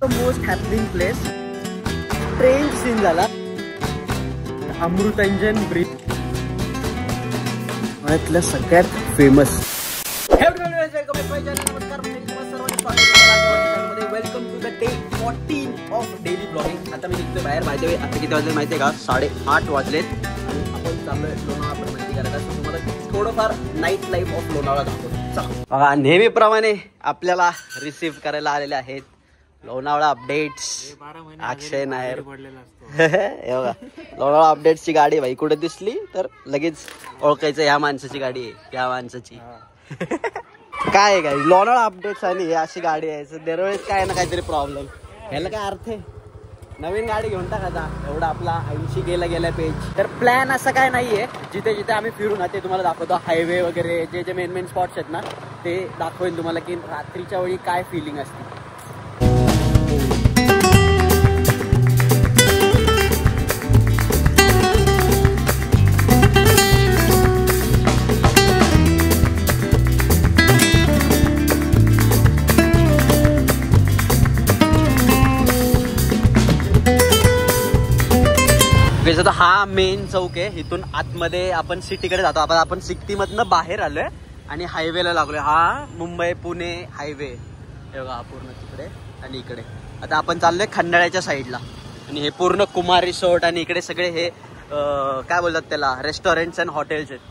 Most happening place. Train scene झाला. Amrutanjan bridge पुण्यातल्या सगळ्यात famous. Welcome to the day 14 of daily blogging. आता मी निघतोय बाहेर. बाय द वे आता किती वाजले माहिती आहे का? 8:30 वाजलेत आणि आपण चाललोय लोणावळा प्रमाणे करायला. तुम्हाला थोडंफार नाईट लाईफ ऑफ लोणावळा दाखवतो. बघा नेहमीप्रमाणे आपल्याला रिसीव्ह करायला आलेले आहेत लोणावळा अपडेट्स. अक्षय नायर हे बघा लोणावळा अपडेट्सची गाडी. भाई कुठे दिसली तर लगेच ओळखायचं ह्या माणसाची गाडी आहे, या माणसाची. काय आहे काय लोणावळा अपडेट्स आणि हे अशी गाडी आहे. दरवेळेस काय ना काहीतरी प्रॉब्लेम. ह्याला काय अर्थ आहे? नवीन गाडी घेऊन टाका. एवढा आपला 80 गेला पेज. तर प्लॅन असं काय नाहीये. जिथे जिथे आम्ही फिरून ते तुम्हाला दाखवतो. हायवे वगैरे जे मेन स्पॉट्स आहेत ना ते दाखवेन तुम्हाला की रात्रीच्या वेळी काय फिलिंग असते. तर हा मेन चौक आहे. इथून आतमध्ये आपण सिटीकडे जातो. आपण सिटीमधनं बाहेर आलोय आणि हायवेला लागलोय. हा मुंबई पुणे हायवे हे बघा पूर्ण तिकडे आणि इकडे. आता आपण चाललोय खंडाळ्याच्या साईडला आणि हे पूर्ण कुमार रिसॉर्ट आणि इकडे सगळे हे काय बोलतात त्याला रेस्टॉरंट्स अँड हॉटेल्स आहेत.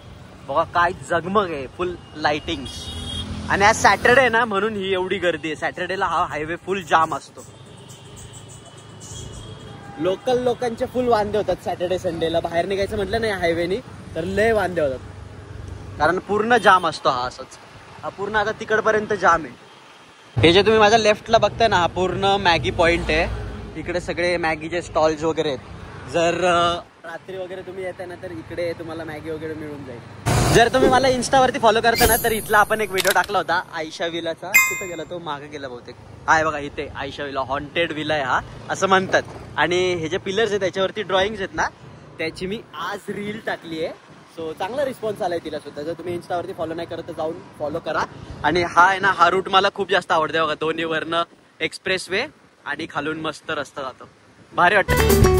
बघा काय जगमग आहे. फुल लाइटिंग्स. आणि आज सॅटर्डे आहे ना म्हणून ही एवढी गर्दी आहे. सॅटर्डेला हा हायवे फुल जाम असतो. लोकल लोकांचे फुल वांदे होतात सॅटर्डे संडेला. बाहेर निघायचं म्हटलं नाही हायवेनी तर लय वांदे होतात. कारण पूर्ण जाम असतो हा असाच. हा पूर्ण आता तिकडपर्यंत जाम आहे. हे जे तुम्ही माझ्या लेफ्टला बघताय ना हा पूर्ण मॅगी पॉइंट आहे. इकडे सगळे मॅगीचे स्टॉल्स वगैरे आहेत. जर रात्री वगैरे तुम्ही येताय ना तर इकडे तुम्हाला मॅगी वगैरे मिळून जाईल. जर तुम्ही मला इन्स्टावरती फॉलो करता ना तर इथला आपण एक व्हिडिओ टाकला होता आयशा विलाचा. कुठे गेला तो? मागे गेला बहुतेक. आहे बघा इथे आयशा विला. हॉन्टेड विला आहे हा असं म्हणतात. आणि हे जे पिलर्स आहेत त्याच्यावरती ड्रॉइंग्स आहेत ना त्याची मी आज रील टाकली आहे. सो चांगला रिस्पॉन्स आलाय तिला सुद्धा. जर तुम्ही इन्स्टावरती फॉलो नाही करत तर जाऊन फॉलो करा. आणि हा आहे ना हा रूट मला खूप जास्त आवडते बघा. दोन्ही वरनं एक्सप्रेस वे आणि खालून मस्त रस्ता जातो. भारी वाटतं.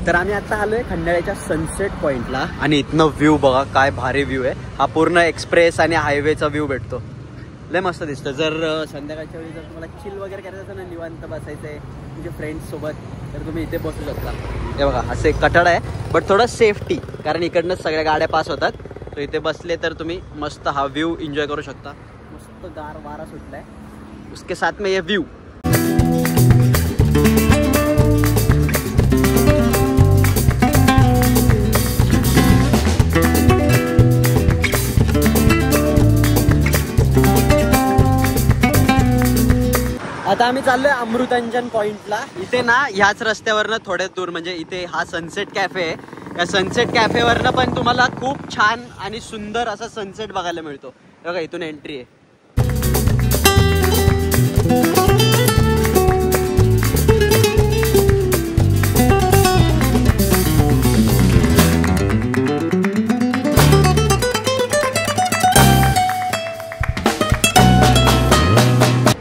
तर आम्ही आता आलोय खंडाळ्याच्या सनसेट पॉइंटला आणि इथनं व्ह्यू बघा काय भारी व्ह्यू आहे. हा पूर्ण एक्सप्रेस आणि हायवेचा व्ह्यू भेटतो. लय मस्त दिसतं. जर संध्याकाळच्या वेळी जर तुम्हाला चिल वगैरे करायचं असेल ना निवांत बसायचं आहे तुमच्या फ्रेंड्स सोबत तर तुम्ही इथे बसू शकता. हे बघा असे कठड आहे बट थोडं सेफ्टी कारण इकडनंच सगळ्या गाड्या पास होतात. तर इथे बसले तर तुम्ही मस्त हा व्ह्यू एन्जॉय करू शकता. मस्त गार वारा सुटलाय. उसके साथ में ये व्ह्यू. आता आम्ही चाललोय अमृतांजन पॉइंटला. इथे ना ह्याच रस्त्यावरनं थोड्या दूर म्हणजे इथे हा सनसेट कॅफे आहे. या सनसेट कॅफेवरनं पण तुम्हाला खूप छान आणि सुंदर असा सनसेट बघायला मिळतो. बघा इथून एंट्री आहे.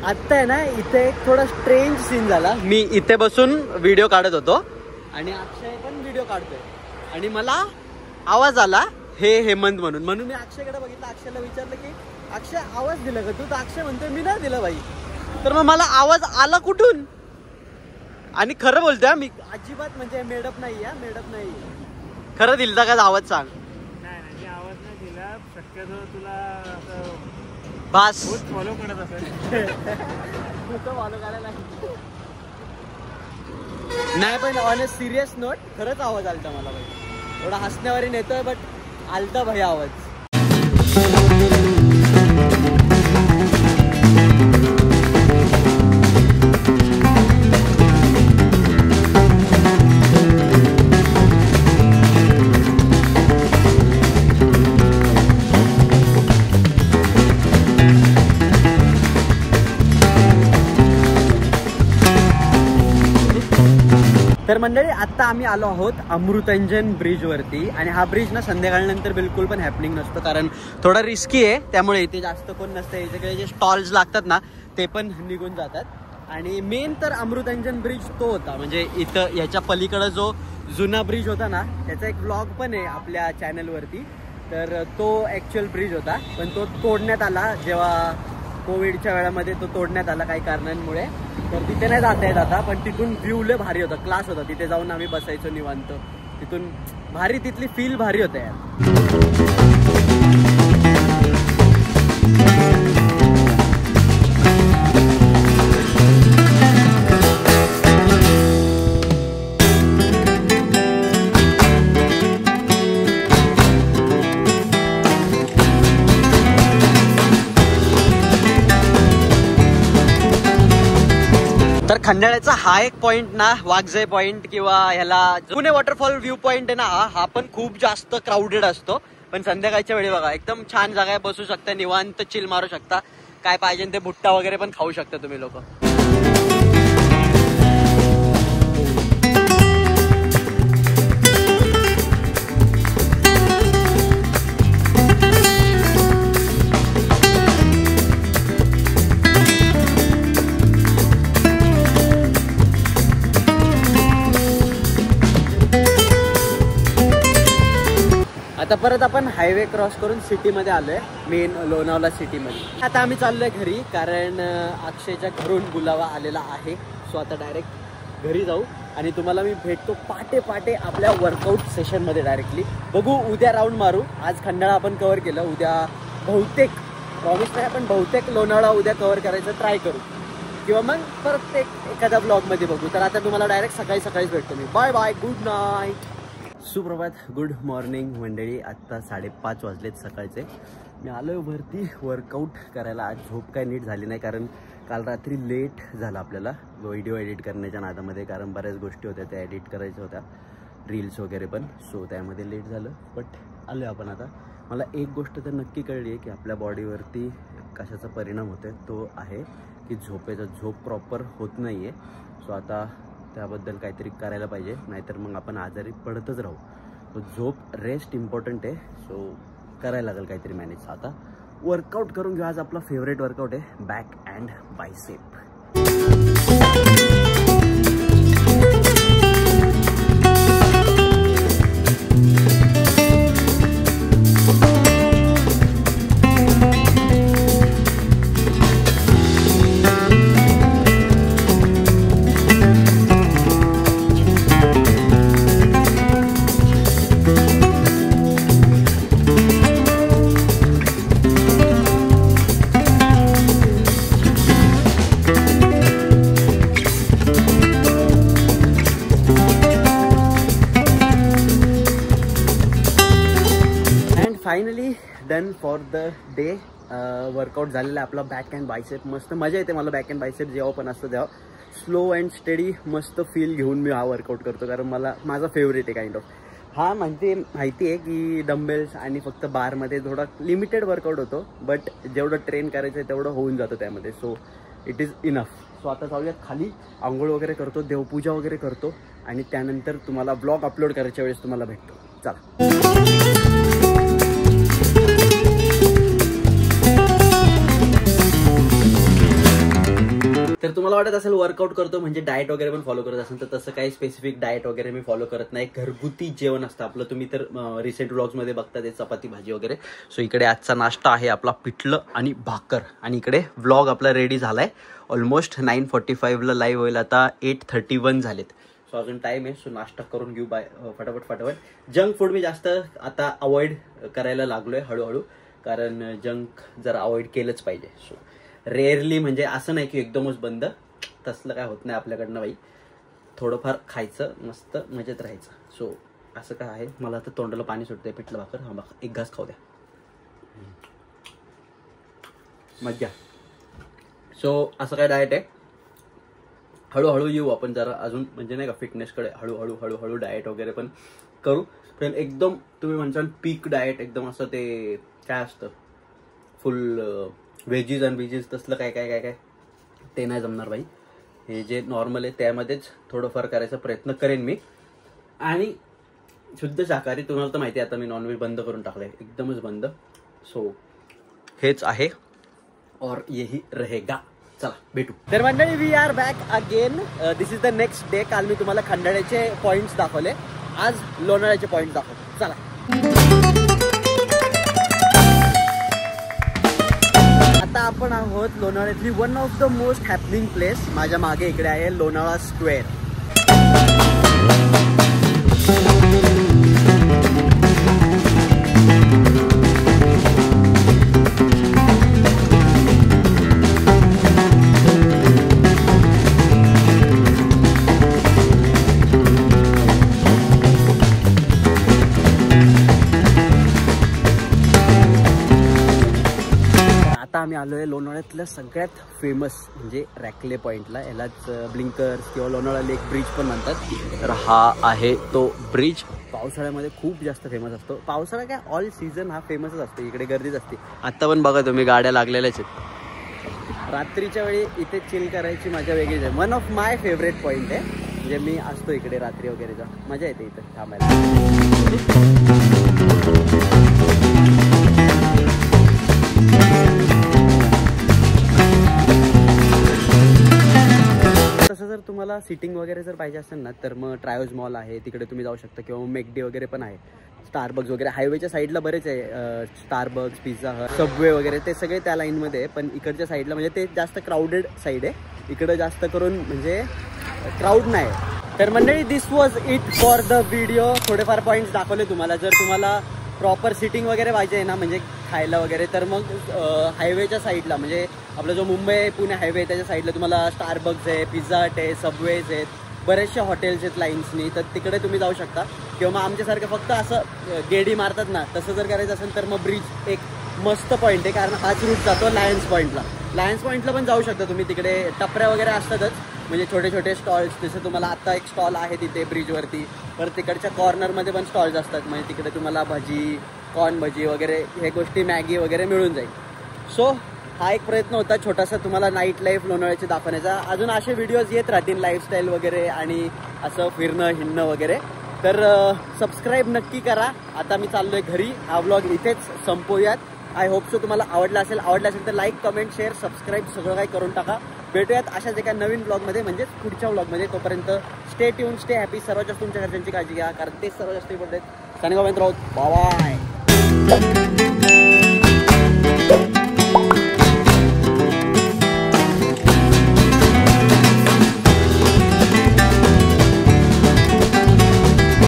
आता आहे ना इथे एक थोडा स्ट्रेंज सीन झाला. मी इथे बसून व्हिडिओ काढत होतो आणि अक्षय पण व्हिडिओ काढतोय आणि मला आवाज आला हे हेमंत म्हणून मी अक्षयकडे बघितलं. अक्षयला विचारलं की अक्षय आवाज दिला का तू? तर अक्षय म्हणतोय मी नाही दिला बाई. तर मग मला आवाज आला कुठून? आणि खरं बोलतोय मी अजिबात म्हणजे मेडअप नाही. मेडअप नाही. खरं दिलता का आवाज? सांग. नाही आवाज नाही दिला. शक्यतो तुला बास फॉलो करत असेल. फॉलो करायला नाही पण ऑन अ सिरियस नोट खरंच आवाज आलता मला भाई. थोडा हसण्यावरी नेतोय बट आलता भाई आवाज. तर मंडळी आत्ता आम्ही आलो आहोत अमृतंजन ब्रिजवरती आणि हा ब्रिज ना संध्याकाळनंतर बिलकुल पण हॅपनिंग नसतो कारण थोडा रिस्की आहे त्यामुळे इथे जास्त कोण नसतं. इथे जे स्टॉल्स लागतात ना ते पण निघून जातात आणि मेन तर अमृतंजन ब्रिज तो होता म्हणजे इथं याच्या पलीकडं जो जुना ब्रिज होता ना त्याचा एक व्लॉग पण आहे आपल्या चॅनलवरती. तर तो ॲक्च्युअल ब्रिज होता पण तो तोडण्यात आला जेव्हा कोविडच्या वेळामध्ये तो तोडण्यात आला काही कारणांमुळे. तर तिथे नाही जाता येत आता पण तिथून व्ह्यू लय भारी होता क्लास होता. तिथे जाऊन आम्ही बसायचो निवांत तिथून भारी तिथली फील भारी होतं यार. तर खंडाळ्याचा हा एक पॉइंट ना वाघजाई पॉइंट किंवा ह्याला पुणे वॉटरफॉल व्ह्यू पॉइंट आहे ना हा पण खूप जास्त क्राऊडेड असतो. पण संध्याकाळच्या वेळी बघा एकदम छान जागा आहे बसू शकता निवांत चिल मारू शकता काय पाहिजे ते भुट्टा वगैरे पण खाऊ शकता तुम्ही लोक. आता परत आपण हायवे क्रॉस करून सिटीमध्ये आलोय मेन लोणावळा सिटीमध्ये. आता आम्ही चाललोय घरी कारण अक्षयच्या घरून बुलावा आलेला आहे. सो आता डायरेक्ट घरी जाऊ आणि तुम्हाला मी भेटतो पाटे पाटे आपल्या वर्कआउट सेशनमध्ये डायरेक्टली. बघू उद्या राऊंड मारू. आज खंडाळा आपण कव्हर केलं. उद्या बहुतेक प्रॉमिस नाही पण बहुतेक लोणावळा उद्या कव्हर करायचं ट्राय करू किंवा मग परत एखाद्या ब्लॉगमध्ये बघू. तर आता तुम्हाला डायरेक्ट सकाळीच भेटतो मी. Bye bye good night. सुप्रभात गुड मॉर्निंग मंडळी. आत्ता 5:30 वाजलेत सकाळचे. मी आलो आहे वरती वर्कआउट करायला. आज झोप काय नीट झाली नाही कारण काल रात्री लेट झाला आपल्याला व्हिडिओ एडिट करण्याच्या नादामध्ये कारण बऱ्याच गोष्टी होत्या त्या एडिट करायच्या होत्या रील्स वगैरे पण. सो त्यामध्ये लेट झालं बट आलो आपण आता. मला एक गोष्ट तर नक्की कळली आहे की आपल्या बॉडीवरती कशाचा परिणाम होतो तो आहे की झोप प्रॉपर होत नाही आहे. सो आता त्याबद्दल काहीतरी करायला पाहिजे नाहीतर मग आपण आजारी पडतच राहू. तो झोप रेस्ट इम्पॉर्टंट आहे. सो करायला लागेल काहीतरी मॅनेज. आता वर्कआउट करून घेऊ. आज आपला फेवरेट वर्कआउट आहे back and bicep. Finally done for the day. Workout झालेला आपला बॅक अँड बायसेप. मस्त मजा येते मला बॅक अँड बायसेप जेव्हा पण असतं तेव्हा. स्लो अँड स्टेडी मस्त फील घेऊन मी हा वर्कआउट करतो कारण माझा फेवरेट आहे काइंड ऑफ. हा माहिती आहे की डंबेल्स आणि फक्त बारमध्ये थोडा लिमिटेड वर्कआउट होतो बट जेवढं ट्रेन करायचं आहे तेवढं होऊन जातं त्यामध्ये. So it is enough. So आता जाऊयात खाली. आंघोळ वगैरे करतो देवपूजा वगैरे करतो आणि त्यानंतर तुम्हाला ब्लॉग अपलोड करायच्या वेळेस तुम्हाला भेटतो. चला. तर तुम्हाला वाटत असेल वर्कआउट करतो म्हणजे डाएट वगैरे पण फॉलो करत असेल तर तसं काही स्पेसिफिक डाएट वगैरे मी फॉलो करत नाही. घरगुती जेवण असतं आपलं. तुम्ही तर रिसेंट व्लॉग्समध्ये बघता ते चपाती भाजी वगैरे. सो इकडे आजचा नाश्ता आहे आपला पिठलं आणि भाकर आणि इकडे व्लॉग आपला रेडी झालाय. ऑलमोस्ट 9:45ला लाईव्ह होईल. आता 8:31 झालेत. सो अजून टाइम आहे. सो नाश्ता करून घेऊ फटाफट. जंक फूड मी जास्त आता अवॉइड करायला लागलोय हळूहळू कारण जंक जरा अवॉइड केलंच पाहिजे. सो रेअरली म्हणजे असं नाही की एकदमच बंद तसलं काय होत नाही आपल्याकडनं बाई. थोडंफार खायचं मस्त मजेत राहायचं. सो असं काय आहे. मला आता तोंडाला पाणी सुटतंय. पिठलं भाकर. हा बघा एक घास खाऊ द्या. मज्जा. सो असं काय डाएट आहे. हळूहळू येऊ आपण जरा अजून म्हणजे नाही का फिटनेसकडे. हळूहळू डाएट वगैरे पण करू. पण एकदम तुम्ही म्हणसाल पीक डाएट एकदम असं ते काय असतं फुल व्हेजीज आणि व्हेजीज तसलं काय ते नाही जमणार बाई. हे जे नॉर्मल आहे त्यामध्येच थोडंफार करायचा प्रयत्न करेन मी. आणि शुद्ध शाकाहारी, तुम्हाला तर माहिती आहे आता मी नॉनव्हेज बंद करून टाकलंय, एकदमच बंद. सो हेच आहे और यही रहेगा. चला भेटू. तर मंडळी we are back again. This is the next day. काल मी तुम्हाला खंडाळ्याचे पॉइंट्स दाखवले, आज लोणावळ्याचे पॉइंट्स दाखवतो. चला. आता आपण आहोत लोणावळ्यातली one of the most happening place. माझ्या मागे इकडे आहे लोणावळा स्क्वेअर. आता आम्ही आलोय लोणावळ्यातल्या सगळ्यात फेमस म्हणजे रॅकले पॉइंटला. यालाच ब्लिंकर्स किंवा लोणावळा लेक ब्रिज पण म्हणतात. तर हा आहे तो ब्रिज. पावसाळ्यामध्ये खूप जास्त फेमस असतो. पावसाळा काय ऑल सीझन हा फेमसच असतो, इकडे गर्दीच असते. आता पण बघा तुम्ही गाड्या लागलेल्याच आहेत. रात्रीच्या वेळी इथे चिल करायची मजा वेगळीच आहे. One of my favourite point आहे. म्हणजे मी असतो इकडे रात्री वगैरेचा, मजा येते इथं थांबायला. तसं जर तुम्हाला सिटिंग वगैरे जर पाहिजे असेल ना तर मग ट्रायोज मॉल आहे, तिकडे तुम्ही जाऊ शकता. किंवा मेकडे वगैरे पण आहे. स्टारबक्स वगैरे हायवेच्या साईडला बरेच आहे. स्टारबक्स, पिझ्झा हट, सबवे वगैरे ते सगळे त्या लाईनमध्ये आहे. पण इकडच्या साईडला म्हणजे ते जास्त क्राऊडेड साईड आहे. इकडं जास्त करून म्हणजे क्राऊड नाही. तर मंडळी this was it for the video. थोडेफार पॉईंट्स दाखवले तुम्हाला. जर तुम्हाला प्रॉपर सिटिंग वगैरे पाहिजे आहे ना म्हणजे खायला वगैरे, तर मग हायवेच्या साईडला म्हणजे आपला जो मुंबई पुणे हायवे त्याच्या साईडला तुम्हाला स्टारबक्स आहे, पिझ्झा हट आहे, सबवेज आहेत, बरेचसे हॉटेल्स आहेत लाईन्सनी. तर तिकडे तुम्ही जाऊ शकता. किंवा मग आमच्यासारखं फक्त असं गेडी मारतात ना तसं जर करायचं असेल तर मग ब्रिज एक मस्त पॉईंट आहे. कारण हाच रूट जातो लायन्स पॉईंटला. लायन्स पॉईंटला पण जाऊ शकता तुम्ही. तिकडे टपऱ्या वगैरे असतातच म्हणजे छोटे छोटे स्टॉल्स. जसं तुम्हाला आता एक स्टॉल आहे तिथे ब्रिजवरती. परत तिकडच्या कॉर्नरमध्ये पण स्टॉल्स असतात. म्हणजे तिकडे तुम्हाला भजी, कॉर्न भजी वगैरे हे गोष्टी, मॅगी वगैरे मिळून जाईल. सो हा एक प्रयत्न होता छोटासा तुम्हाला नाईट लाईफ लोणावळ्याची दाखवण्याचा. अजून असे व्हिडिओज येत राहतील लाईफस्टाईल वगैरे आणि असं फिरणं हिंडणं वगैरे. तर सबस्क्राईब नक्की करा. आता मी चाललोय घरी. हा व्लॉग इथेच संपवूयात. आय होप सो तुम्हाला आवडला असेल तर लाईक, कमेंट, शेअर, सबस्क्राईब सगळं काही करून टाका. भेटूयात अशाच एका नवीन ब्लॉगमध्ये म्हणजेच पुढच्या ब्लॉगमध्ये. तोपर्यंत स्टे ट्यून, स्टे हॅपी. सर्वात जास्त तुमच्या घरच्यांची काळजी घ्या कारण तेच सर्वात जास्त इम्पॉर्टंट आहेत. सानिका राऊत, बाय.